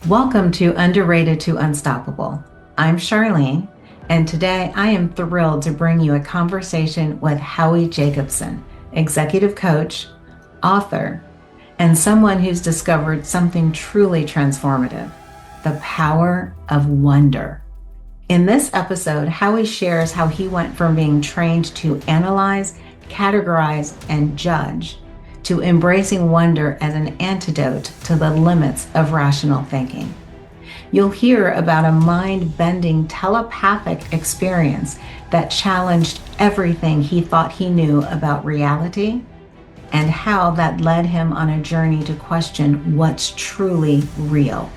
Welcome to Underrated to Unstoppable. I'm Charlene, and today I am thrilled to bring you a conversation with Howie Jacobson, executive coach, author, and someone who's discovered something truly transformative: the power of wonder. In this episode, Howie shares how he went from being trained to analyze, categorize, and judge to embracing wonder as an antidote to the limits of rational thinking. You'll hear about a mind-bending telepathic experience that challenged everything he thought he knew about reality, and how that led him on a journey to question what's truly real.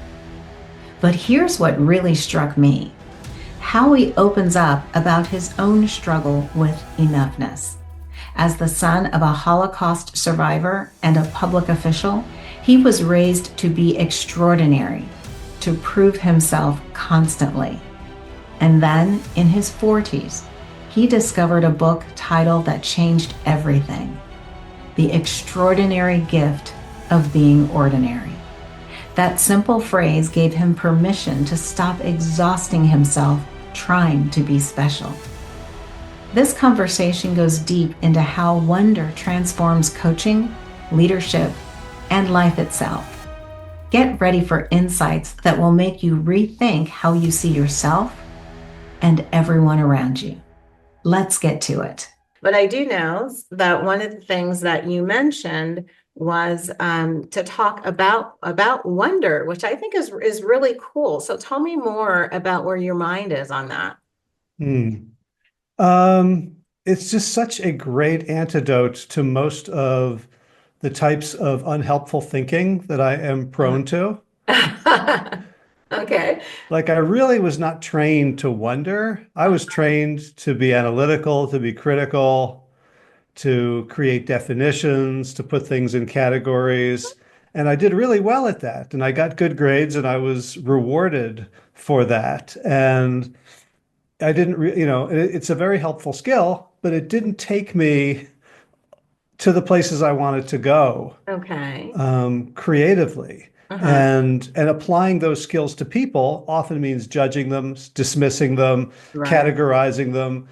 But here's what really struck me. Howie opens up about his own struggle with enoughness. As the son of a Holocaust survivor and a public official, he was raised to be extraordinary, to prove himself constantly. And then, in his 40s, he discovered a book title that changed everything: The Extraordinary Gift of Being Ordinary. That simple phrase gave him permission to stop exhausting himself trying to be special. This conversation goes deep into how wonder transforms coaching, leadership, and life itself. Get ready for insights that will make you rethink how you see yourself and everyone around you. Let's get to it. But I do know that one of the things that you mentioned was to talk about wonder, which I think is really cool. So tell me more about where your mind is on that. It's just such a great antidote to most of the types of unhelpful thinking that I am prone to. Okay. Like, I really was not trained to wonder. I was trained to be analytical, to be critical, to create definitions, to put things in categories. And I did really well at that. And I got good grades and I was rewarded for that. And I didn't, it's a very helpful skill, but it didn't take me to the places I wanted to go Okay. creatively. Uh-huh. And applying those skills to people often means judging them, dismissing them, Right. categorizing them,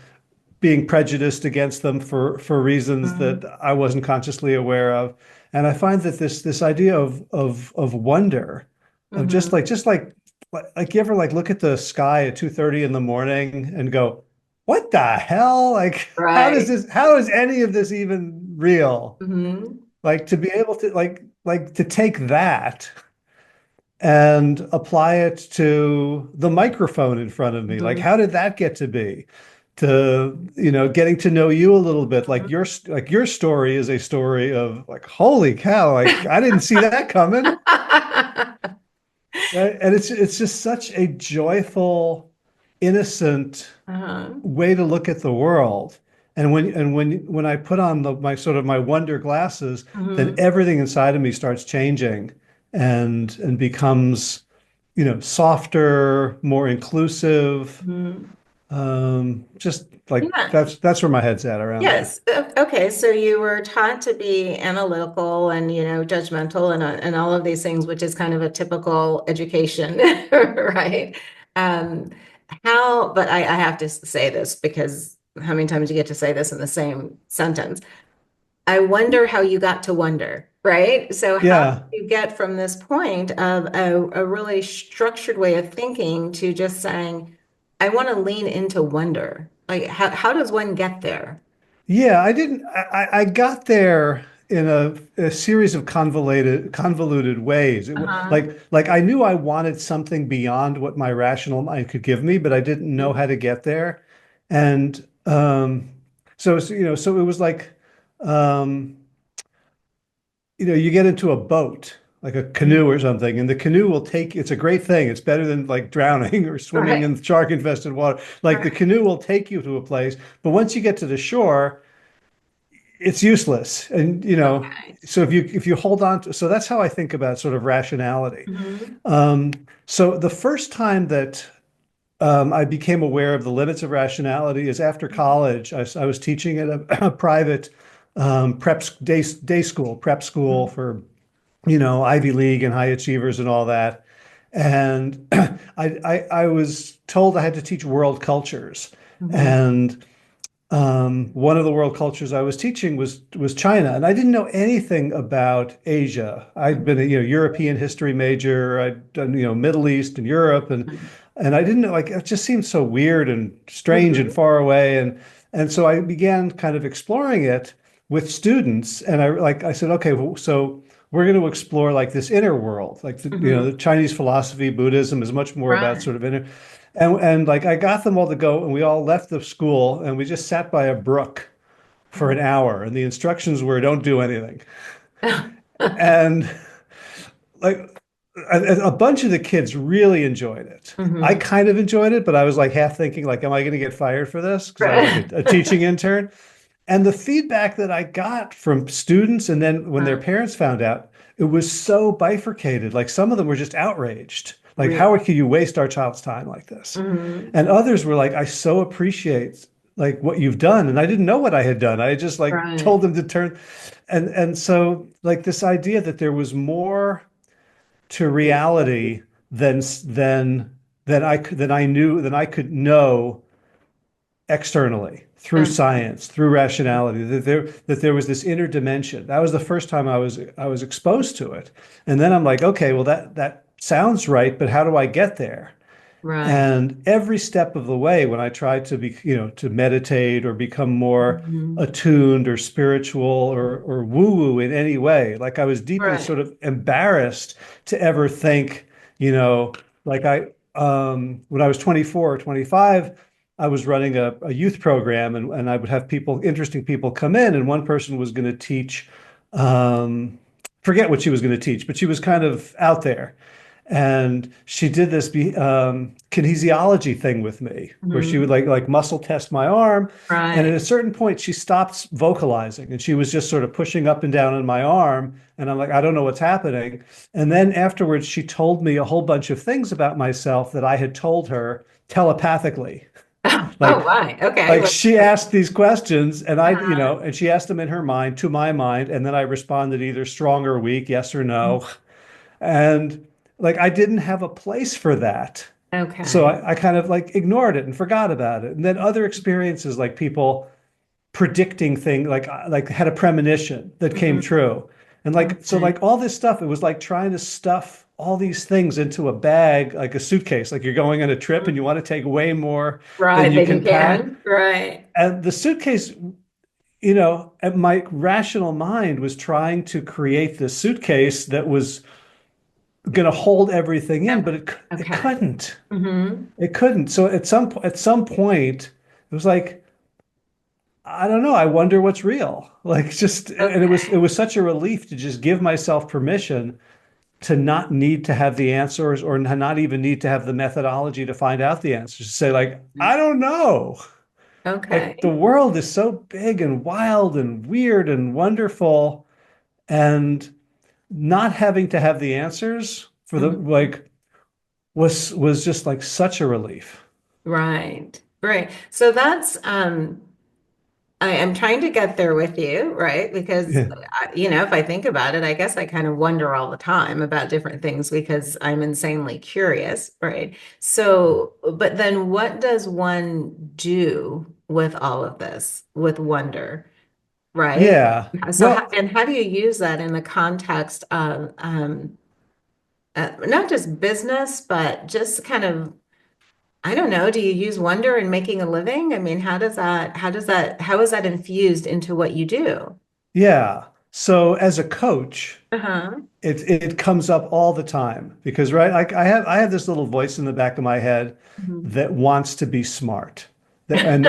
being prejudiced against them for reasons that Mhm. I wasn't consciously aware of. And I find that this idea of wonder, of Mhm. like you ever like look at the sky at 2:30 in the morning and go, what the hell? Like, Right. how is any of this even real? Mhm. Like, to be able to like to take that and apply it to the microphone in front of me. Like, Mhm. how did that get to be? To, getting to know you a little bit. Like your story is a story of like, holy cow, like I didn't see that coming. Right? And it's just such a joyful, innocent Uh-huh. way to look at the world. And when I put on my sort of my wonder glasses, then Mhm. everything inside of me starts changing and becomes, softer, more inclusive. Mhm. Just like Yeah. that's where my head's at around that. Yes. Okay. So you were taught to be analytical and, judgmental and all of these things, which is kind of a typical education, right? Um, but I have to say this because how many times you get to say this in the same sentence? I wonder how you got to wonder, right? So how Yeah. did you get from this point of a really structured way of thinking to just saying, I want to lean into wonder? Like, how does one get there? Yeah, I didn't I got there in a series of convoluted ways. Uh-huh. Like I knew I wanted something beyond what my rational mind could give me, but I didn't know how to get there. And so it was like um you get into a boat, like a canoe or something, and the canoe will take, it's a great thing. It's better than like drowning or swimming Right. in shark infested water. Like the Right. canoe will take you to a place, but once you get to the shore, it's useless. And Okay. so if you hold on to, so that's how I think about sort of rationality. Mhm. Um, so the first time that I became aware of the limits of rationality is after college. I was teaching at a private day school, prep school Mhm. for Ivy League and high achievers and all that. And I was told I had to teach world cultures. Mhm. And one of the world cultures I was teaching was China, and I didn't know anything about Asia. I'd been a European history major. I'd done Middle East and Europe, and I didn't know, like, it just seemed so weird and strange and Mhm. far away, and so I began kind of exploring it with students, and I said, okay, well, so we're going to explore like this inner world, like Mhm. the Chinese philosophy, Buddhism is much more about Right. sort of inner. And like I got them all to go, and we all left the school, and we just sat by a brook for an hour, and the instructions were don't do anything. And like a bunch of the kids really enjoyed it. I Mhm. kind of enjoyed it, but I was like half thinking like, am I going to get fired for this? Because I was like Right. a teaching intern. And the feedback that I got from students, and then when their Uh, parents found out, it was so bifurcated. Like some of them were just outraged. Like, Really. how can you waste our child's time like this? Mhm. And others were like, I so appreciate like what you've done. And I didn't know what I had done. I just like Right. told them to turn. And so like this idea that there was more to reality than I knew, than I could know externally through Okay. science, through rationality, that there was this inner dimension. That was the first time I was exposed to it. And then I'm like, okay, well that sounds right, but how do I get there? Right. And every step of the way, when I tried to to meditate or become more Mhm. attuned or spiritual or woo-woo in any way, like I was deeply Right. sort of embarrassed to ever think, you know, like when I was 24 or 25, I was running a youth program, and I would have interesting people come in, and one person was going to teach, um, forget what she was going to teach, but she was kind of out there. And she did this kinesiology thing with me, where she would Mhm. like muscle test my arm. And at Right. a certain point, she stopped vocalizing, and she was just sort of pushing up and down on my arm. And I'm like, I don't know what's happening. And then afterwards, she told me a whole bunch of things about myself that I had told her telepathically. Oh, Like, my. Okay. like she asked these questions, and Uh, and she asked them in her mind, to my mind, and then I responded either strong or weak, yes or no. And like I didn't have a place for that. So okay. I kind of like ignored it and forgot about it. And then other experiences, like people predicting things, like had a premonition that came Mhm. true. And like so Okay. like all this stuff, it was like trying to stuff all these things into a bag, like a suitcase, like you're going on a trip and you want to take way more than Right. you Then you can pack. can. Right. And the suitcase, and my rational mind was trying to create this suitcase that was going to hold everything in, but it Okay. couldn't. Hmm. It couldn't. So at some point, it was like, I don't know. I wonder what's real. Like just, and it was such a relief to just give myself permission to not need to have the answers, or not even need to have the methodology to find out the answers. To say like, I don't know. Like the Okay. world is so big and wild and weird and wonderful, and not having to have the answers for the Mhm. like was just like such a relief. Right. Right. So that's I am trying to get there with you, right? Because Yeah. if I think about it, I guess I kind of wonder all the time about different things because I'm insanely curious, right? So, but then what does one do with all of this, with wonder, right? Yeah. So, Well, and how do you use that in the context of not just business, but just kind of I don't know. Do you use wonder in making a living? I mean, how is that infused into what you do? yeah. So as a coach, Uh-huh. it comes up all the time because, right, like I have this little voice in the back of my head Mhm. that wants to be smart. And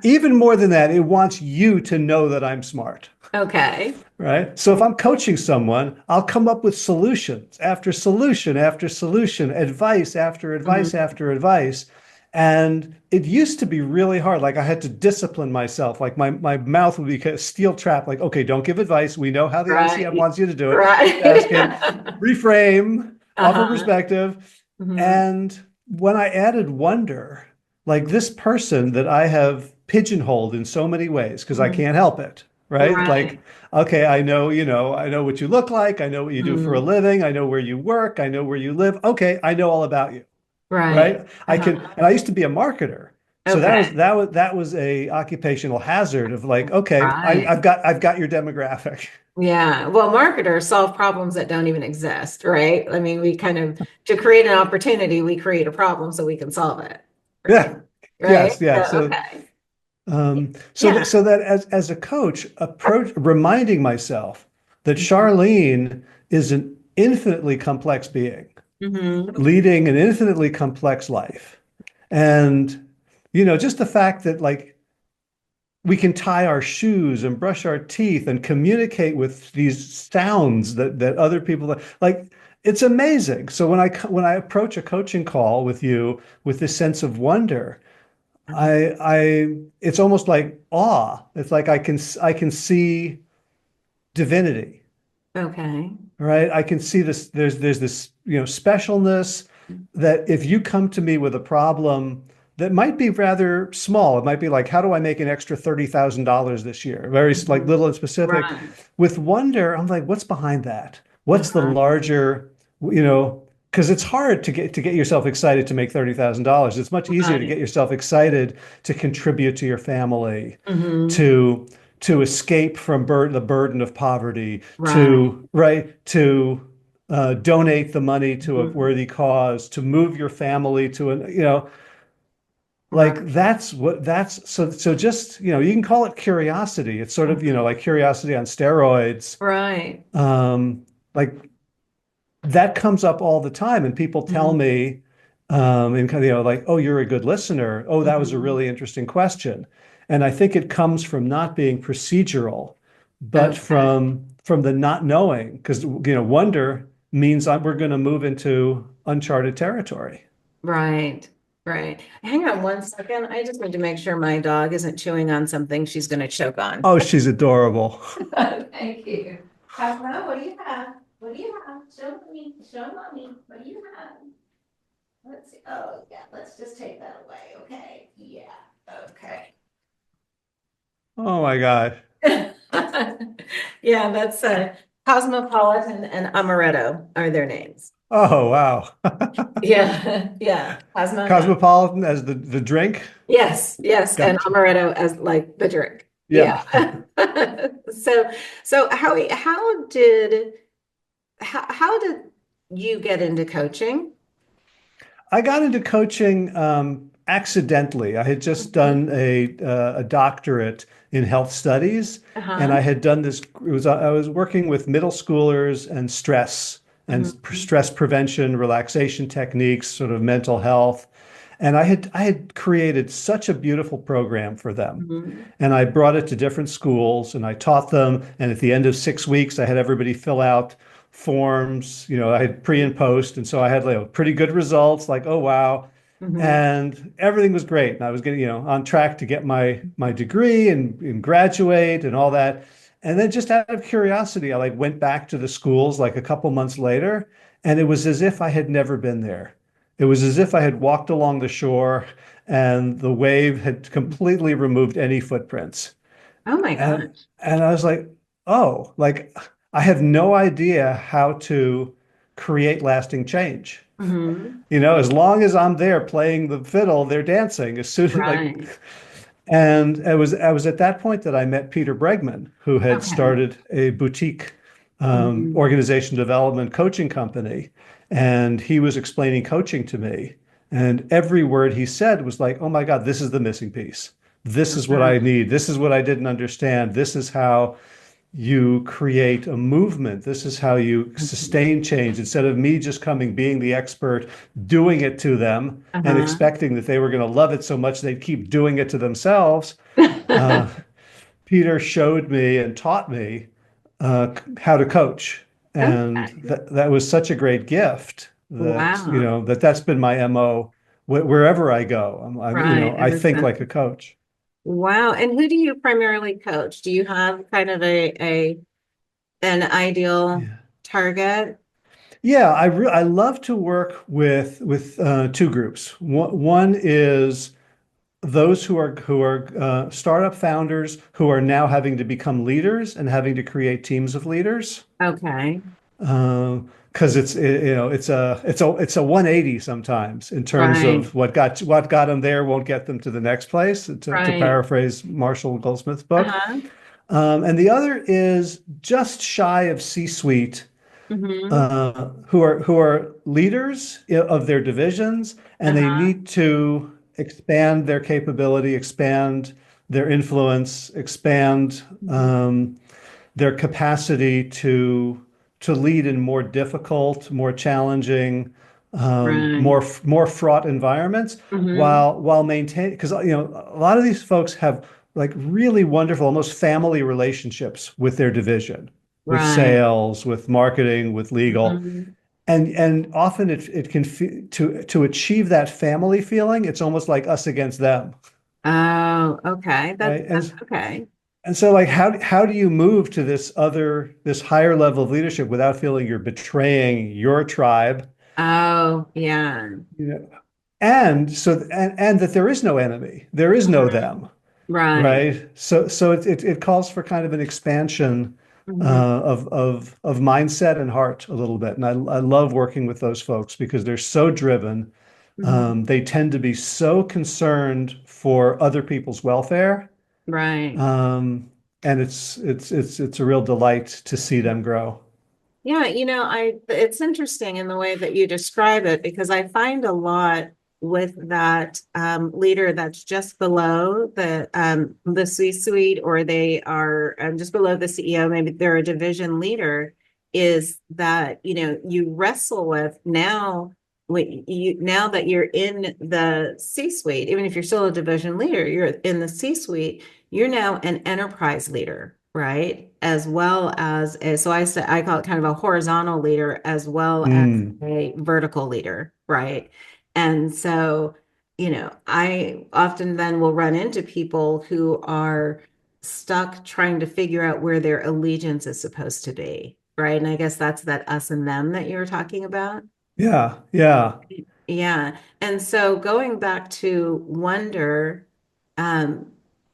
even more than that, it wants you to know that I'm smart. Okay. Right? So if I'm coaching someone, I'll come up with solutions after solution after solution, advice after advice Mhm. after advice. And it used to be really hard. Like I had to discipline myself. Like my mouth would be a steel trap. Like, okay, don't give advice. We know how the ICM Right. wants you to do it. Keep asking, Right. reframe, offer Uh-huh. perspective. Hmm. And when I added wonder, like this person that I have pigeonholed in so many ways, because I Hmm. can't help it, right? Right. Like, okay, I know, I know what you look like. I know what you do for a Mhm. living. I know where you work. I know where you live. Okay, I know all about you, Right. right? I can, Uh-huh. and I used to be a marketer. So Okay. that was a occupational hazard of like, okay, Right. I've got your demographic. Yeah. Well, marketers solve problems that don't even exist, right? I mean, we kind of, to create an opportunity, we create a problem so we can solve it. Right. Yeah. Right. Yes. Yeah. So, So okay. that Yeah. as a coach, approach reminding myself that Mhm. Charlene is an infinitely complex being, Mhm. leading an infinitely complex life. And, just the fact that like we can tie our shoes and brush our teeth and communicate with these sounds that other people like, it's amazing. So when I approach a coaching call with you with this sense of wonder, it's almost like awe. It's like I can see divinity, Okay. right? I can see this. There's this, specialness that if you come to me with a problem that might be rather small, it might be like, how do I make an extra $30,000 this year? Very like Mhm. little and specific. Right. With wonder, I'm like, what's behind that? What's the Uh-huh. larger, because it's hard to get yourself excited to make $30,000. It's much easier to Right. get yourself excited to contribute to your family, Hmm. to escape from the burden of poverty, Right. to donate the money to a Mhm. worthy cause, to move your family to an, like Right. so just, you can call it curiosity. It's sort of, Mhm. like curiosity on steroids. Right. Um, like that comes up all the time, and people tell Mhm. me, and kind of, like, oh, you're a good listener. Oh, that was a Mhm. really interesting question. And I think it comes from not being procedural, but Okay. from the not knowing, because wonder means we're going to move into uncharted territory. Right. Right. Hang on one second. I just need to make sure my dog isn't chewing on something she's going to choke on. Oh, she's adorable. Thank you. Cosmo, what do you have? What do you have? Show me. Show mommy. What do you have? Let's see. Oh, yeah. Let's just take that away. Okay. Yeah. Okay. Oh my God. Yeah, that's Cosmopolitan and Amaretto are their names. Oh, wow. Yeah, yeah. Cosmo, yeah. Cosmopolitan as the drink. Yes, yes, and Gotcha. amaretto as like the drink. Yeah. Yeah. So, so how did you get into coaching? I got into coaching accidentally. I had just done a doctorate in health studies, and Uh-huh. I had done this. I was working with middle schoolers and Mhm. stress prevention, relaxation techniques, sort of mental health. And I had created such a beautiful program for them. Mhm. And I brought it to different schools and I taught them. And at the end of 6 weeks, I had everybody fill out forms. I had pre and post. And so I had like pretty good results, like, oh, wow. Mhm. And everything was great. And I was getting, on track to get my degree and graduate and all that. And then just out of curiosity, I like went back to the schools like a couple months later, and it was as if I had never been there. It was as if I had walked along the shore and the wave had completely removed any footprints. Oh my And gosh. I was like, oh, like I have no idea how to create lasting change. Mhm. As long as I'm there playing the fiddle, they're dancing. As soon as Right. and I was at that point that I met Peter Bregman, who had Okay. started a boutique Mhm. organization development coaching company, and he was explaining coaching to me. And every word he said was like, "Oh my God, this is the missing piece. This is what I Mhm. need. This is what I didn't understand. This is how you create a movement. This is how you Mhm. sustain change instead of me just coming, being the expert, doing it to them and Uh-huh. expecting that they were going to love it so much they'd keep doing it to themselves. Uh, Peter showed me and taught me how to coach. And Okay. that was such a great gift that, Wow. that's been my MO wherever I go. Right. I Ever think since. like a coach. Wow. And who do you primarily coach? Do you have kind of a an ideal Yeah. target? Yeah, I love to work with two groups. One is those who are startup founders who are now having to become leaders and having to create teams of leaders. Okay. Because it's a 180 sometimes in terms Right. of what got them there won't get them to the next place, to Right. paraphrase Marshall Goldsmith's book. Uh-huh. And the other is just shy of C-suite, Mm-hmm. who are leaders of their divisions, and they Uh-huh. need to expand their capability, expand their influence, expand their capacity to lead in more difficult, more challenging, Right. more fraught environments, Mm-hmm. while maintaining, because a lot of these folks have like really wonderful, almost family relationships with their division, with Right. sales, with marketing, with legal, Mhm. and often it can to achieve that family feeling, it's almost like us against them, Oh, okay. right? That's okay. And so, like, how do you move to this higher level of leadership without feeling you're betraying your tribe, Oh, yeah. you know, and that there is no enemy, there is no Mhm. them, Right. right? So it calls for kind of an expansion Hmm. of mindset and heart a little bit, and I love working with those folks because they're so driven. Hmm. They tend to be so concerned for other people's welfare. Right. Um, and it's a real delight to see them grow. Yeah, it's interesting in the way that you describe it because I find a lot with that leader that's just below the C-suite, or they are just below the CEO, maybe they're a division leader, is that you wrestle with now now that you're in the C-suite, even if you're still a division leader, you're in the C-suite, you're now an enterprise leader, right? As well as so I call it kind of a horizontal leader as well as Mm. a vertical leader, right? And so, I often then will run into people who are stuck trying to figure out where their allegiance is supposed to be, right? And I guess that's that us and them that you were talking about. Yeah, yeah. Yeah. And so going back to wonder, um,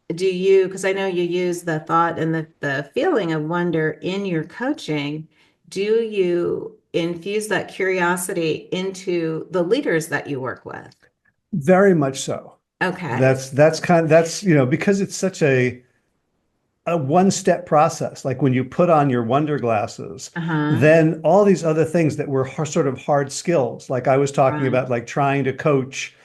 because I know you use the thought and the feeling of wonder in your coaching, do you infuse that curiosity into the leaders that you work with? Very much so. Okay. That's because it's such a one-step process. Like when you put on your wonder glasses, Uh-huh. then all these other things that were sort of hard skills, like I was talking Right. about, like trying to coach,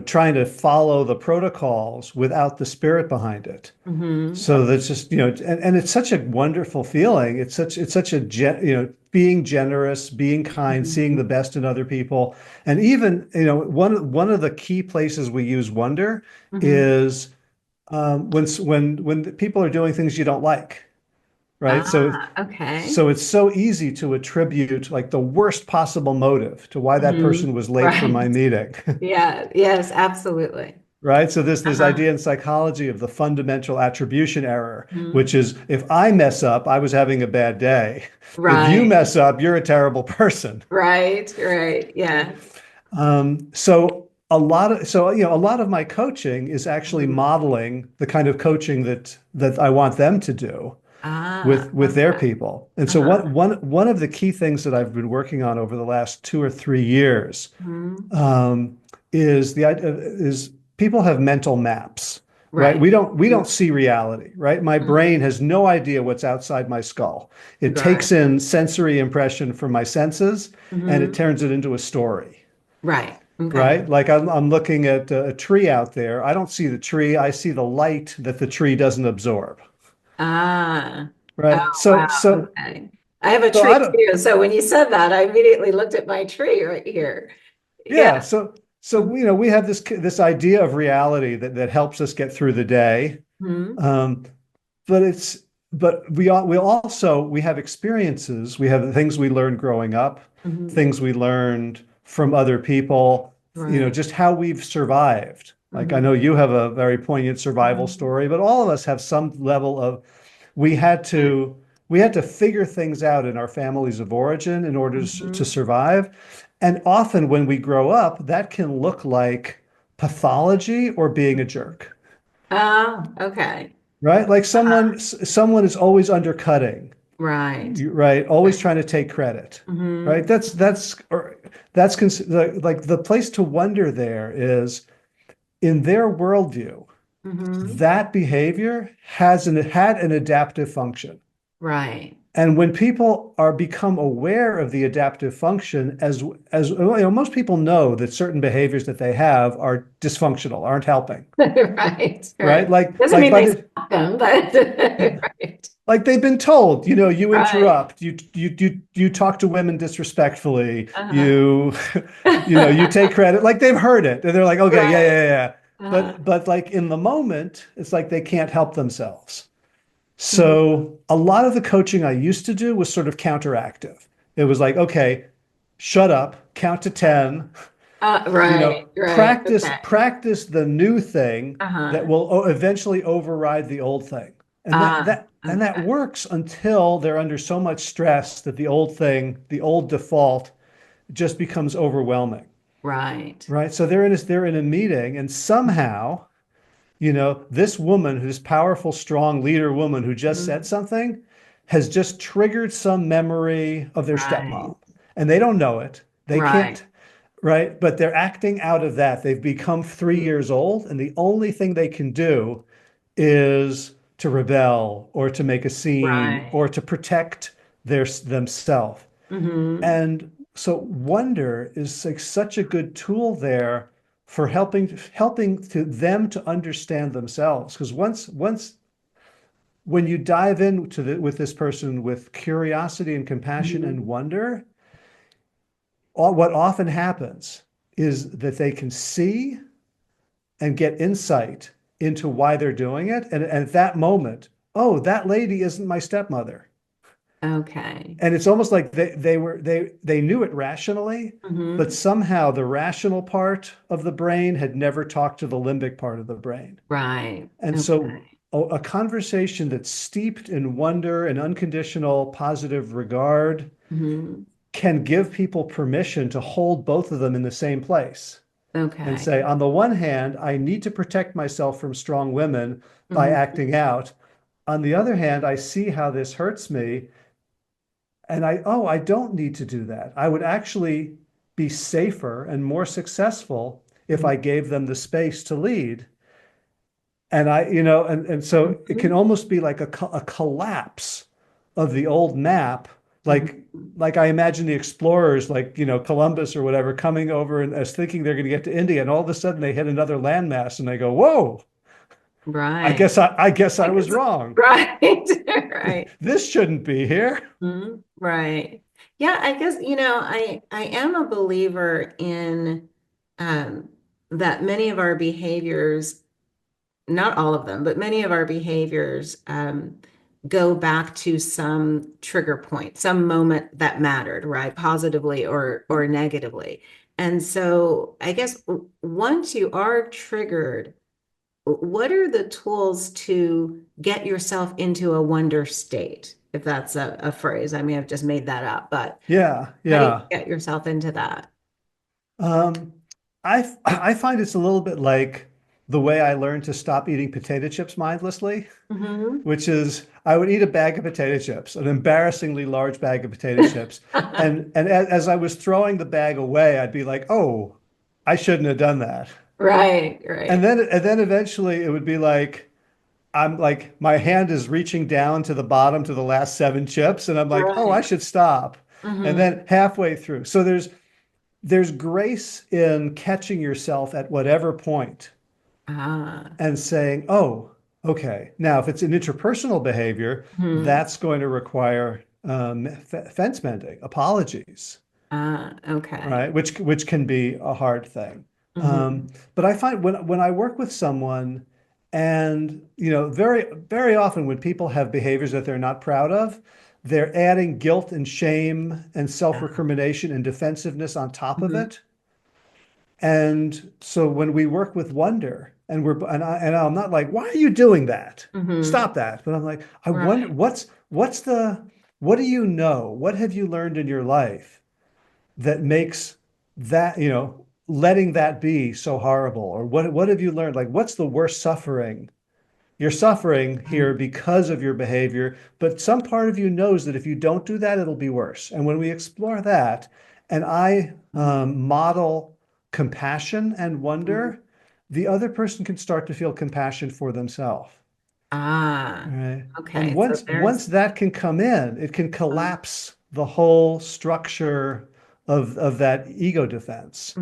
trying to follow the protocols without the spirit behind it. Mm-hmm. So that's just, and it's such a wonderful feeling. It's such a, being generous, being kind, seeing Mm-hmm. the best in other people. And even, one of the key places we use wonder Mm-hmm. is when the people are doing things you don't like, right? So Ah, okay. so it's so easy to attribute like the worst possible motive to why that Mm-hmm. person was late for Right. my meeting. Yeah. Yes, absolutely. Right. So this Uh-huh. idea in psychology of the fundamental attribution error, Mhm. which is if I mess up, I was having a bad day. If you Right. mess up, you're a terrible person. Right. Right. Yeah. So a lot of my coaching is actually Mhm. modeling the kind of coaching that I want them to do Ah, with their okay. people. And so Uh-huh. one of the key things that I've been working on over the last 2 or 3 years, Mhm. um, is the idea is people have mental maps, right? Right. We don't see reality, right? My brain Mhm. has no idea what's outside my skull. It Right. takes in sensory impression from my senses and it Mhm. turns it into a story, Right. Okay. right? Like I'm looking at a tree out there. I don't see the tree. I see the light that the tree doesn't absorb, Ah. Oh, right? So wow. so Okay. I have a so tree I don't. too. So when you said that, I immediately looked at my tree right here. Yeah. Yeah, we have this idea of reality that helps us get through the day. Mhm. Um, but it's but we have experiences, we have the things we learned growing up, Mhm. things we learned from other people, Right. just how we've survived. Like I know Mhm. you have a very poignant survival Mhm. story, but all of us have some level of we had Right. to we had to figure things out in our families of origin in order to Mhm. survive. And often when we grow up, that can look like pathology or being a jerk, Oh, okay. right? Like Uh-huh. someone is always undercutting, Right. right? Always trying to take credit, right? Mm-hmm. Like the place to wonder there is in their worldview, Mm-hmm. that behavior had an adaptive function. Right. And when people are become aware of the adaptive function, most people know that certain behaviors that they have are dysfunctional, aren't helping, Right. right? Right. Doesn't Like mean by they the stop them, but right. like they've been told, you Right. interrupt, you talk to women disrespectfully, Uh-huh. you take credit, like they've heard it, and they're like, okay, yeah, Right. yeah, yeah. Uh-huh. But like in the moment, it's like they can't help themselves. Mhm. So a lot of the coaching I used to do was sort of counteractive. It was like, okay, shut up, count to 10, Right. Right. Okay. practice the new thing that Uh-huh. will eventually override the old thing. And that Okay. works until they're under so much stress that the old thing, the old default just becomes overwhelming, Right. right? So they're in a meeting and somehow, this woman, who's powerful, strong leader woman who just said Mhm. something, has just triggered some memory of their Right. stepmom. And they don't know it. They Right. can't, right? But they're acting out of that. They've become 3 years old, and the only thing they can do is to rebel or to make a scene Right. or to protect themselves. Mm-hmm. And so wonder is like such a good tool there for helping to them to understand themselves. Because once when you dive into with this person with curiosity and compassion and Mm-hmm. wonder, what often happens is that they can see and get insight into why they're doing it. And at that moment, oh, that lady isn't my stepmother. Okay. And it's almost like they knew it rationally, but Mm-hmm. somehow the rational part of the brain had never talked to the limbic part of the brain. Right. And so Okay. a conversation that's steeped in wonder and unconditional positive regard Mm-hmm. can give people permission to hold both of them in the same place and Okay. say, on the one hand, I need to protect myself from strong women by Mm-hmm. acting out. On the other hand, I see how this hurts me. And I don't need to do that. I would actually be safer and more successful if I gave them the space to lead. And and so it Mm-hmm. can almost be like a collapse of the old map. Mm-hmm. Like I imagine the explorers, like, Columbus or whatever, coming over and as thinking they're going to get to India. And all of a sudden they hit another landmass and they go, whoa, Right. I guess I I was guess. wrong. Right. Right. This shouldn't be here. Mhm. Right. Yeah, I guess, I am a believer in um that many of our behaviors, not all of them, but many of our behaviors go back to some trigger point, some moment that mattered, right? Positively or negatively. And so I guess once you are triggered, what are the tools to get yourself into a wonder state? If that's a phrase, I may have just made that up, but Yeah, how do you yeah. get yourself into that? Um, I find it's a little bit like the way I learned to stop eating potato chips mindlessly, Hmm. which is I would eat a bag of potato chips, an embarrassingly large bag of potato chips, and as I was throwing the bag away, I'd be like, "Oh, I shouldn't have done that." Right, right, And then eventually it would be like I'm like my hand is reaching down to the bottom to the last seven chips, and I'm like, "Oh, I right. should stop." And Hmm. then halfway through. So there's grace in catching yourself at whatever point Ah. and saying, oh, okay. Now, if it's an interpersonal behavior, Hmm. that's going to require fence mending, apologies, Ah, okay. right? Which can be a hard thing. Hmm. But I find when I work with someone, and very very often when people have behaviors that they're not proud of, they're adding guilt and shame and Yeah. self-recrimination and defensiveness on top of Hmm. it. And so when we work with wonder and I'm not like, why are you doing that? Hmm. Stop that. But I'm like, I wonder Right. what do What have you learned in your life that makes that, letting that be so horrible? Or what have you learned? Like, what's the worst suffering? You're suffering here because of your behavior, but some part of you knows that if you don't do that, it'll be worse. And when we explore that, and I model compassion and Mhm. wonder, the other person can start to feel compassion for themselves. Ah, Right. And okay. So once there's, that can come in, it can mm-hmm. collapse the whole structure of that ego defense.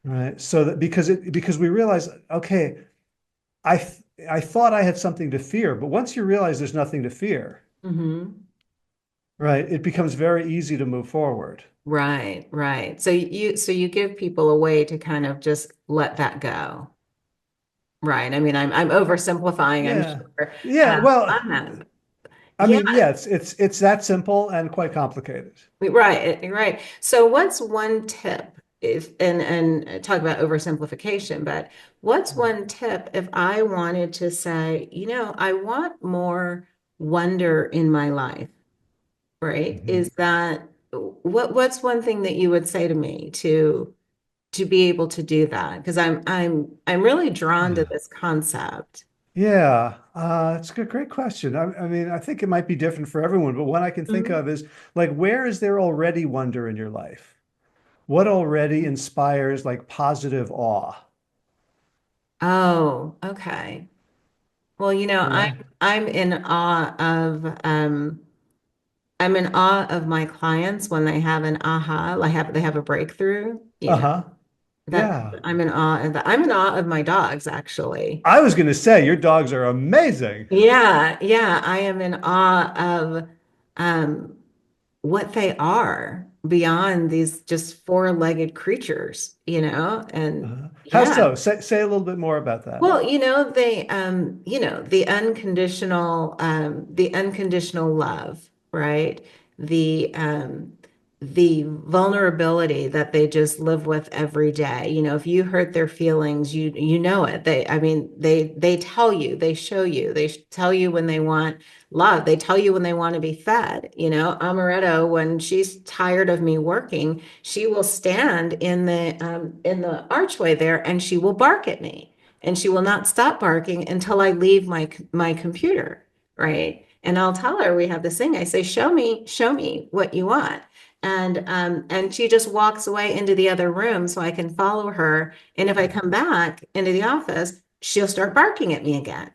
Right. So that because we realize, okay, I th I thought I had something to fear, but once you realize there's nothing to fear, Mm-hmm. right, it becomes very easy to move forward. Right, right. So you give people a way to kind of just let that go. Right. I mean, I'm oversimplifying, I'm Yeah. sure, Yeah. Well, on that. I Yeah, mean, yeah, it's that simple and quite complicated. right, right. So what's one tip if and talk about oversimplification, but what's one tip if I wanted to say, I want more wonder in my life, right? Mhm. Is that what's one thing that you would say to me to be able to do that? Because I'm really drawn to Yeah. this concept. Yeah, it's a great question. I mean, I think it might be different for everyone, but one I can think Mhm. of is like, where is there already wonder in your life? What already inspires like positive awe? Oh, okay. Well, Right. I'm in awe of I'm in awe of my clients when they have an aha, like they have a breakthrough, Uh-huh. that Yeah. I'm in awe of that. I'm in awe of my dogs, actually. I was going to say your dogs are amazing. Yeah, yeah, I am in awe of um what they are beyond these just four-legged creatures, and How yeah. so? Say a little bit more about that. Well, the unconditional love, right? The vulnerability that they just live with every day. If you hurt their feelings, you know it. I mean, they tell you, they show you, tell you when they want love. They tell you when they want to be fed. Amaretto, when she's tired of me working, she will stand in the archway there and she will bark at me and she will not stop barking until I leave my computer, right? And I'll tell her we have this thing. I say, show me what you want. And she just walks away into the other room so I can follow her. And if I come back into the office, she'll start barking at me again.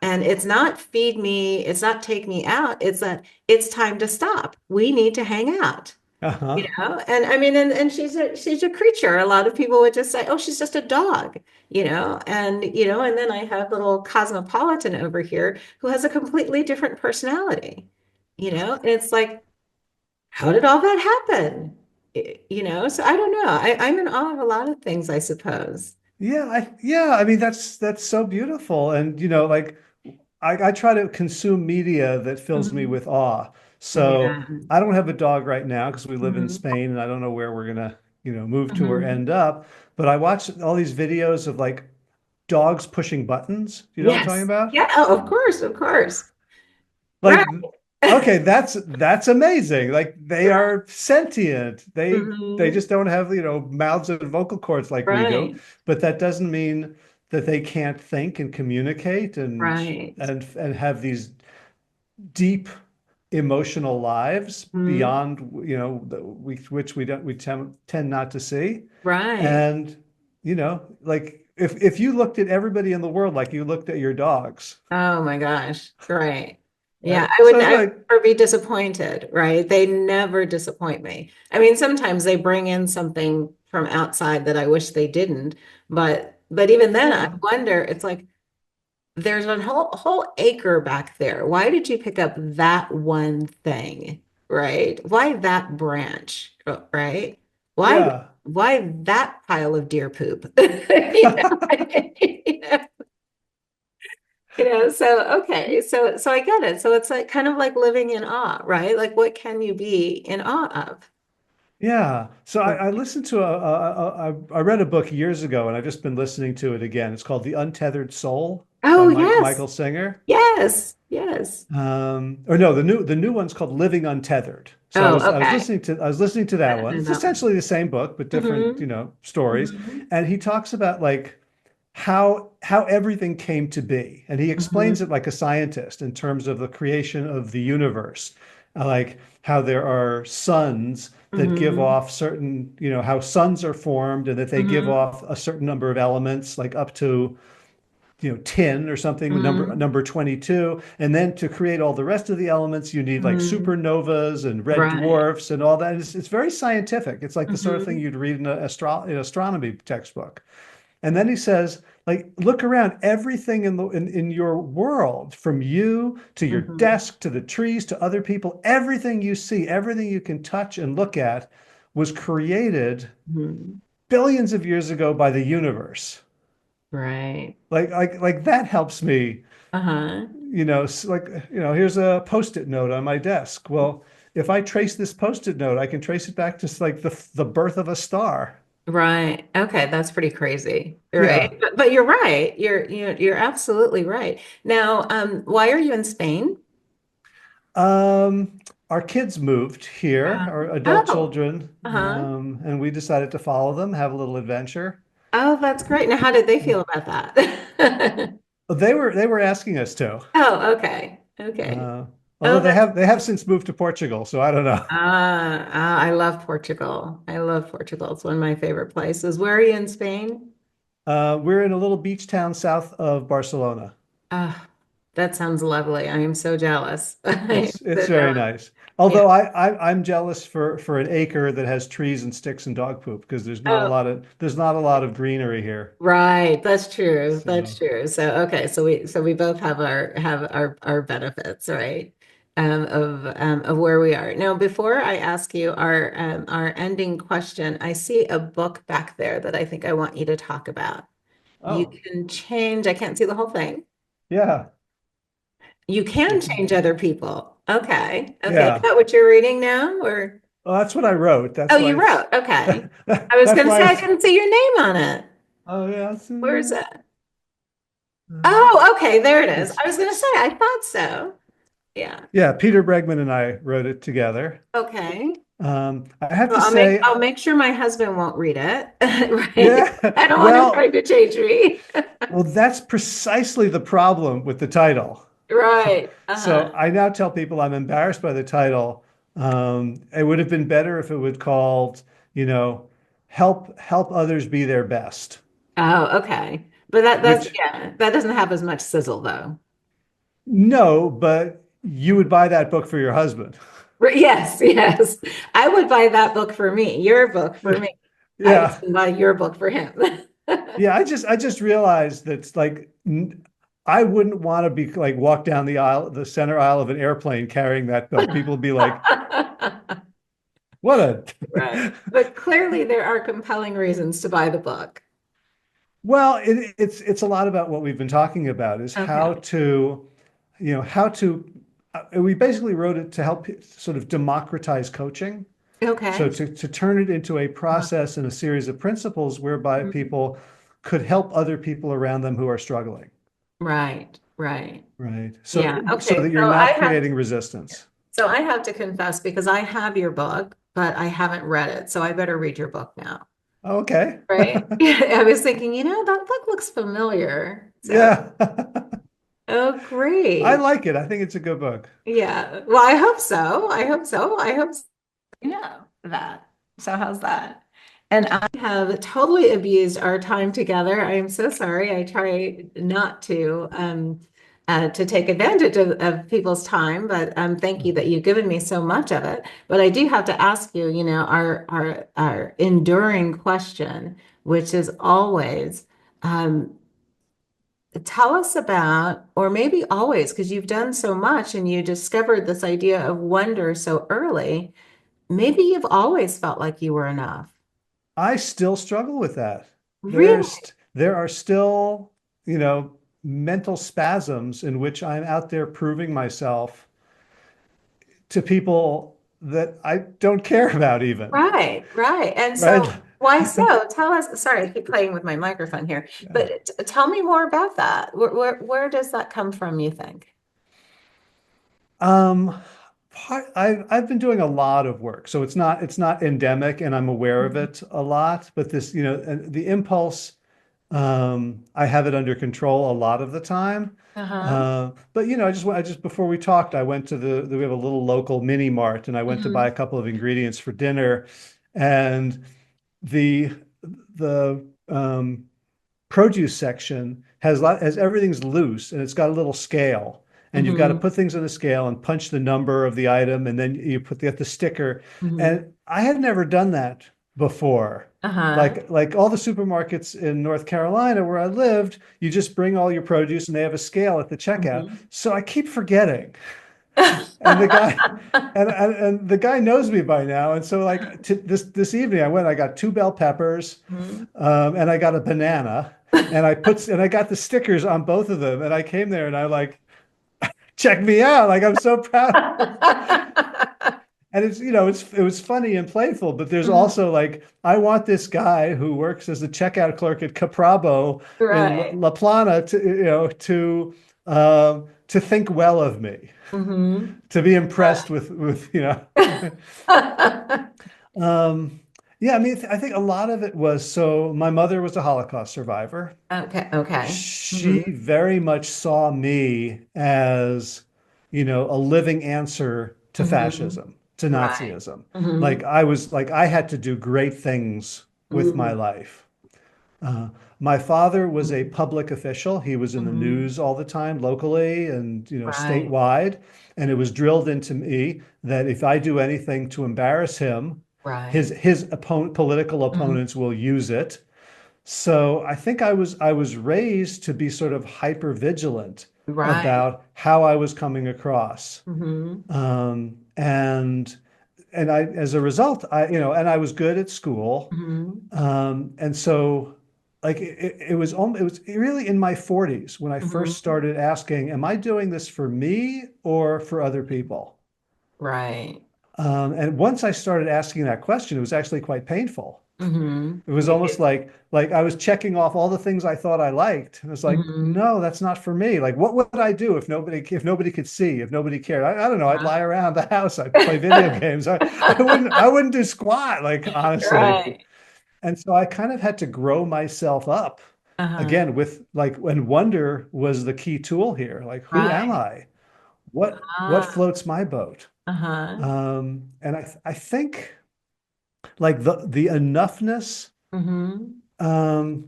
And it's not feed me, it's not take me out, it's that it's time to stop. We need to hang out. Uh-huh. And I mean, and she's a creature. A lot of people would just say, "Oh, she's just a dog," and then I have little Cosmopolitan over here who has a completely different personality, and it's like, how did all that happen? So I don't know. I'm in awe of a lot of things, I suppose. Yeah, I mean that's so beautiful. And like I try to consume media that fills me Mhm. with awe. So Yeah. I don't have a dog right now because we live in Hmm. Spain and I don't know where we're gonna, move to or Hmm. end up. But I watch all these videos of like dogs pushing buttons. You know what I'm talking Yes. about? Yeah. Oh, of course. Of course. Right. Like, okay, that's amazing. Like they Right. are sentient. They Hmm. just don't have, mouths and vocal cords like we do. Right. But that doesn't mean that they can't think and communicate and Right. and have these deep emotional lives Mhm. beyond, which we tend not to see. Right. And, like if you looked at everybody in the world like you looked at your dogs, Oh my gosh. Right. Yeah, right? So it's I would like, never be disappointed, right? They never disappoint me. I mean, sometimes they bring in something from outside that I wish they didn't, but even then I uh, wonder, it's like there's a whole acre back there. Why did you pick up that one thing, right? Why that branch, right? Why yeah. why that pile of deer poop? You know? You know? So okay, so I get it. So it's like kind of like living in awe, right? Like what can you be in awe of? Yeah. So Right. I listened to I read a book years ago and I've just been listening to it again. It's called The Untethered Soul. Oh, by yes. Michael Singer. Yes. Yes. Or no, the new one's called Living Untethered. So Oh, I was okay. listening to I that don't one. know It's that one. essentially the same book, but different, Hmm. stories. Hmm. And he talks about like how everything came to be. And he explains Hmm. it like a scientist in terms of the creation of the universe, like how there are suns that give Hmm. off certain, how suns are formed and that they give Hmm. off a certain number of elements, like up to 10 or something, number Hmm. number 22. And then to create all the rest of the elements, you need like Hmm. supernovas and red Right. dwarfs and all that. It's very scientific. It's like the sort of thing Hmm. you'd read in an astronomy textbook. And then he says, like, look around, everything in your world, from you to your Hmm. desk to the trees to other people, everything you see, everything you can touch and look at was created Hmm. billions of years ago by the universe. Right. Like that helps me, Uh-huh. like, here's a post-it note on my desk. Well, if I trace this post-it note, I can trace it back to like the birth of a star. Right. Okay, that's pretty crazy. Right. Yeah. But you're right. You're absolutely right. Now, why are you in Spain? Our kids moved here, our adult Oh, children, uh-huh. and we decided to follow them, have a little adventure. Oh, that's great. Now, how did they feel about that? They were asking us to, Oh, okay. Okay. uh, although Oh, they that's have since moved to Portugal, so I don't know. I love Portugal. I love Portugal. It's one of my favorite places. Where are you in Spain? We're in a little beach town south of Barcelona. Oh, that sounds lovely. I am so jealous. I am It's so very jealous. nice. Yeah. Although I'm jealous for an acre that has trees and sticks and dog poop because Oh, there's not a lot of greenery here. right. That's true. That's So, true. So okay, so we both have our benefits, right? Of where we are. Now, before I ask you our ending question, I see a book back there that I think I want you to talk about. You oh, can change, I can't see the whole thing. yeah. You can change other people. Okay. Okay. Is Yeah. that what you're reading now? Or Well, that's what I wrote. oh, That's why you it's wrote. Okay. I was that's gonna why say I it's didn't see your name on it. oh yeah, Where is it? uh, Oh, okay, there it is. it's I was gonna say, I thought so. Yeah. yeah, Peter Bregman and I wrote it together. Okay. I have Well, to say, I'll make sure my husband won't read it. Right. I yeah, don't want him trying well, to change me. that's precisely the problem with the title. Right. So Uh-huh. I now tell people I'm embarrassed by the title. It would have been better if it would called, you know, help others be their best. Oh, okay. But that's Which yeah, that doesn't have as much sizzle though. no, but you would buy that book for your husband. Yes, yes. I would buy that book for me, your book for me. I Yeah. wouldn't buy your book for him. Yeah, I just realized that like I wouldn't want to be like walk down the aisle, the center aisle of an airplane carrying that book. People would be like, "What Right. a." But clearly there are compelling reasons to buy the book. Well, it's a lot about what we've been talking about is how Okay. to, how to. We basically wrote it to help sort of democratize coaching. So Okay. to turn it into a process and a series of principles whereby Mhm. people could help other people around them who are struggling. Right, right. Right. So Yeah. so Okay. that you're not creating resistance. So I have to confess because I have your book, but I haven't read it. So I better read your book now. Okay. Right? I was thinking, that book looks familiar. So, Yeah. oh, I great. like it. I think it's a good book. Yeah. Well, I hope so. I hope so. I hope so. That. So how's that? And I have totally abused our time together. I am so sorry. I try not to take advantage of people's time, but thank you that you've given me so much of it. But I do have to ask you, our enduring question, which is always tell us about, or maybe always, because you've done so much and you discovered this idea of wonder so early. Maybe you've always felt like you were enough. I still struggle with that. Really? There are still, mental spasms in which I'm out there proving myself to people that I don't care about even. Right, right. And Right? so Why so? Tell us. Sorry, I keep playing with my microphone here, but tell me more about that. Where does that come from, you think? Um, I've been doing a lot of work, so it's not endemic, and I'm aware of Mhm. it a lot. But this, and the impulse, I have it under control a lot of the time. Uh-huh. But I just before we talked, I went to we have a little local mini mart, and I went to buy a Hmm. couple of ingredients for dinner, and the produce section has everything's loose and it's got a little scale, and you've got to Hmm. put things on the scale and punch the number of the item, and then you get the sticker. Hmm. And I had never done that before. Uh-huh. Like all the supermarkets in North Carolina where I lived, you just bring all your produce and they have a scale at the checkout. Hmm. So I keep forgetting. And the guy and the guy knows me by now. And so like this evening I got two bell peppers, Mhm. and I got a banana, and I got the stickers on both of them, and I came there and I like, check me out, like I'm so proud. And it was funny and playful, but there's Mhm. also like, I want this guy who works as a checkout clerk at Caprabo in Right. La Plana to think well of me, Hmm. to be impressed with. Um, yeah, I mean, I think a lot of it was, so my mother was a Holocaust survivor. Okay. Okay. She Hmm. very much saw me as, a living answer to Hmm. fascism, to Right. Nazism. Hmm. Like I had to do great things with my life. Uh, my father was a public official. He was in the Hmm. news all the time, locally and, Right. statewide. And it was drilled into me that if I do anything to embarrass him, his Right. his political Hmm. opponents will use it. So I think I was raised to be sort of hyper vigilant Right. about how I was coming across. Hmm. And I, as a result, and I was good at school. Hmm. And so like it was really in my 40s when I first Hmm. started asking, am I doing this for me or for other people? Right. And once I started asking that question, it was actually quite painful. Hmm. It was almost like I was checking off all the things I thought I liked. And it's like, Hmm. no, that's not for me. Like, what would I do if nobody could see, if nobody cared? I don't know. I'd lie around the house. I'd play video games. I wouldn't do squat, like, honestly. Right. And so I kind of had to grow myself up Uh-huh. again with like, when wonder was the key tool here. Like, who am Right. I? What Ah. floats my boat? Uh-huh. And I think like the enoughness, Hmm. um,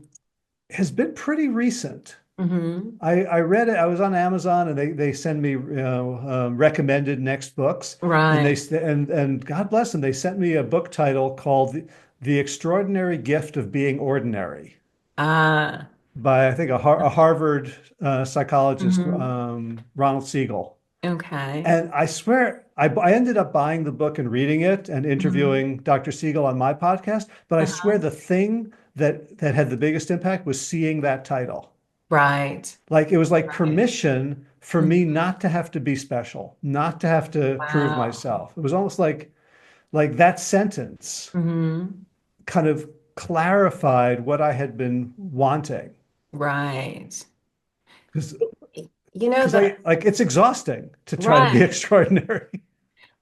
has been pretty recent. Hmm. I read it. I was on Amazon, and they send me, recommended next books, and Right. and God bless them, they sent me a book title called The Extraordinary Gift of Being Ordinary, Ah. by I think a Harvard psychologist, Hmm. Ronald Siegel. Okay. And I swear, I ended up buying the book and reading it and Hmm. interviewing Dr. Siegel on my podcast. But I swear Uh-huh. the thing that had the biggest impact was seeing that title. Right. Like, it was like Right. permission for Mhm. me not to have to be special, not to have to prove Wow. myself. It was almost like that sentence Hmm. kind of clarified what I had been wanting. Right. Because You know because I that, like, it's exhausting to try to be right. extraordinary.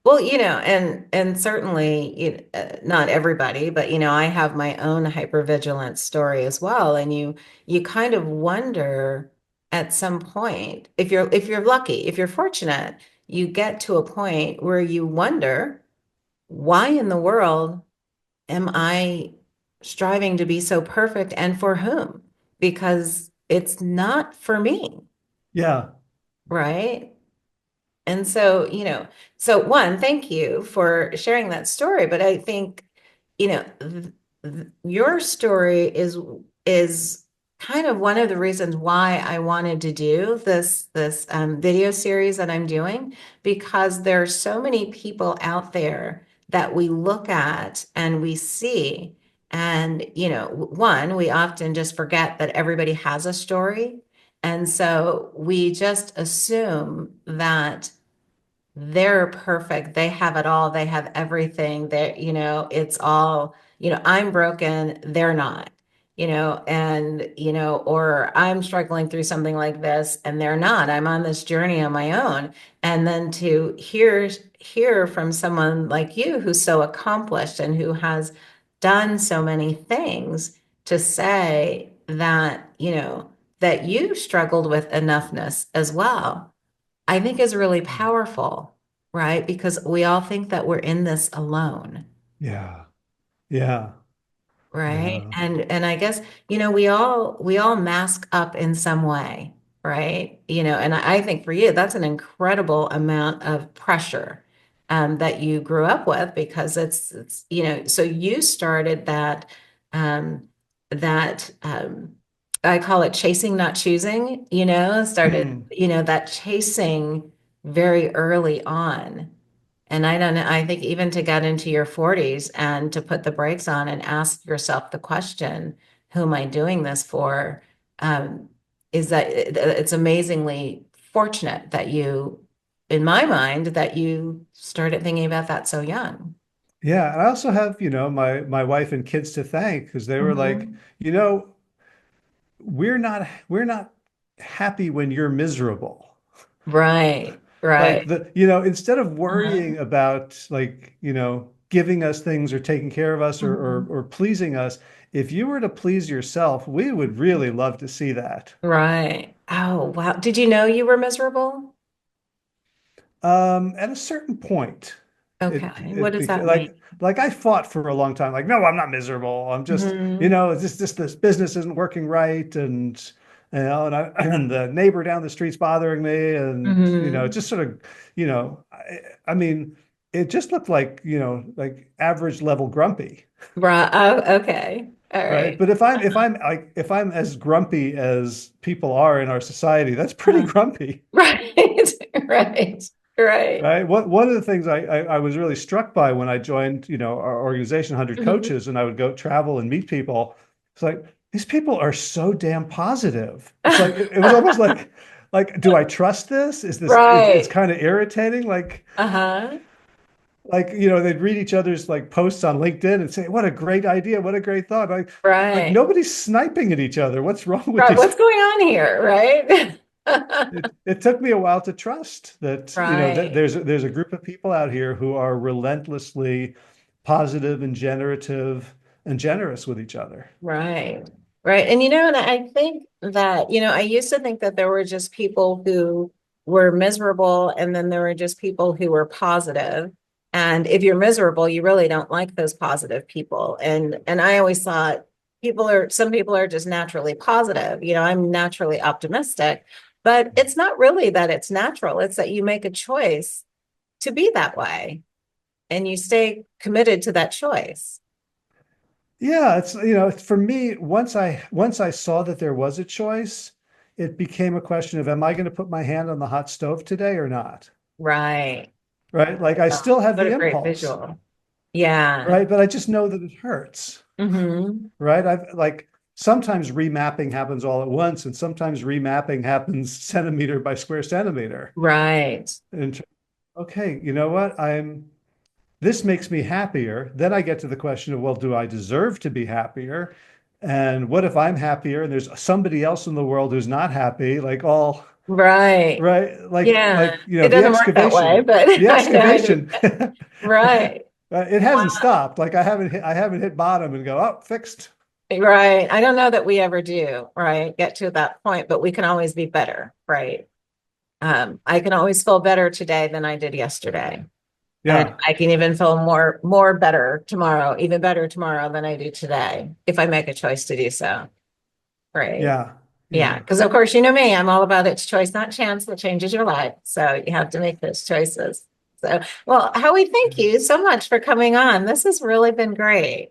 Well, and certainly not everybody, but I have my own hypervigilance story as well. And you kind of wonder at some point, if you're lucky, if you're fortunate, you get to a point where you wonder, why in the world am I striving to be so perfect and for whom? Because it's not for me, Yeah. right? And so, so one, thank you for sharing that story. But I think, your story is kind of one of the reasons why I wanted to do this video series that I'm doing, because there are so many people out there that we look at and we see. And, one, we often just forget that everybody has a story. And so we just assume that they're perfect. They have it all. They have everything. It's all, I'm broken, they're not, or I'm struggling through something like this and they're not. I'm on this journey on my own. And then to hear from someone like you who's so accomplished and who has done so many things to say that, that you struggled with enoughness as well, I think is really powerful, right? Because we all think that we're in this alone, Yeah. Yeah. right? Yeah. And I guess, we all mask up in some way, right? And I think for you, that's an incredible amount of pressure that you grew up with because so you started that I call it chasing, not choosing, started, Hmm. that chasing very early on. And I don't know, I think even to get into your 40s and to put the brakes on and ask yourself the question, who am I doing this for? Um, is that it's amazingly fortunate that in my mind, that you started thinking about that so young. Yeah. And I also have, my wife and kids to thank because they were like, Mhm. you know, we're not happy when you're miserable. Right, Like right. instead of Uh-huh. worrying about like, giving us things or taking care of us Mhm. or pleasing us, if you were to please yourself, we would really love to see that. Right. Oh, wow. Did you know you were miserable? At a certain point, it Okay. What it does became that mean? like I fought for a long time. Like, no, I'm not miserable. I'm just, Hmm. it's just this business isn't working right, and and the neighbor down the street's bothering me, and it Hmm. just sort of, I mean, it just looked like like average level grumpy, Right. Oh, okay. All right? right. But if I'm as grumpy as people are in our society, that's pretty Uh, grumpy. right. Right. Right. Right. One of the things I was really struck by when I joined, our organization, 100 Mhm. Coaches, and I would go travel and meet people. It's like these people are so damn positive. It's like it was almost like, do I trust this? Is this? It's Right. kind of irritating. Uh-huh. Like they'd read each other's like posts on LinkedIn and say, "What a great idea! What a great thought!" Like Right. nobody's sniping at each other. What's wrong with Right. these? What's going on here? Right. It took me a while to trust that, that Right. there's a group of people out here who are relentlessly positive and generative and generous with each other. Right. Right. And I think that, I used to think that there were just people who were miserable and then there were just people who were positive. And if you're miserable, you really don't like those positive people. And I always thought some people are just naturally positive. I'm naturally optimistic, but it's not really that it's natural. It's that you make a choice to be that way and you stay committed to that choice. Yeah, it's for me, once I saw that there was a choice, it became a question of, am I going to put my hand on the hot stove today or not? Right. Right? Like I Oh, still have what the a great impulse, visual. Yeah. right? But I just know that it hurts. Hmm. Right? I've like sometimes remapping happens all at once, and sometimes remapping happens centimeter by square centimeter. Right. And okay, you know what? This makes me happier. Then I get to the question of, well, do I deserve to be happier? And what if I'm happier and there's somebody else in the world who's not happy? Like all Right. right, Yeah. It the doesn't work that way, excavation, but the I know I excavation. understand. Right. It hasn't stopped. Like I haven't hit bottom and go, oh, fixed. Right. I don't know that we ever do, right? Get to that point, but we can always be better, right? I can always feel better today than I did yesterday. And Yeah. I can even feel more better tomorrow, even better tomorrow than I do today, if I make a choice to do so. Right. Yeah. Yeah, Yeah. because of course, you know me, I'm all about it's choice, not chance that changes your life. So you have to make those choices. So, well, Howie, thank you so much for coming on. This has really been great.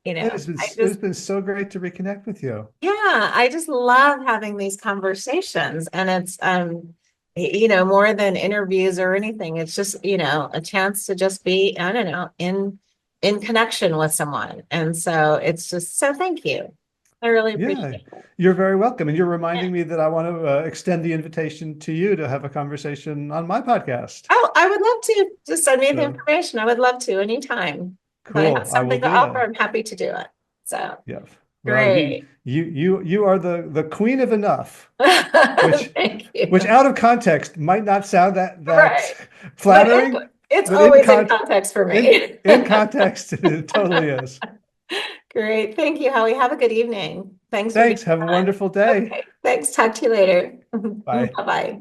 It has been I it just, has been so great to reconnect with you. yeah, I just love having these conversations. And it's, more than interviews or anything. It's just, a chance to just be, I don't know, in connection with someone. And so it's just, so thank you. I really Yeah, appreciate it. you're very welcome. And you're Yeah. reminding me that I want to extend the invitation to you to have a conversation on my podcast. Oh, I would love to just send me the So, information. I would love to anytime. When I have Cool. I will something to do offer, that. I'm happy to do it. So Yeah. Well, great. you are the queen of enough, which Thank which you. out of context might not sound that Right. But flattering, it's but in always in con context for in me. in context, it totally is. Great. Thank you, Howie. Have a good evening. Thanks for being Thanks. Have a on. wonderful day. Okay. Thanks. Talk to you later. Bye. Bye-bye.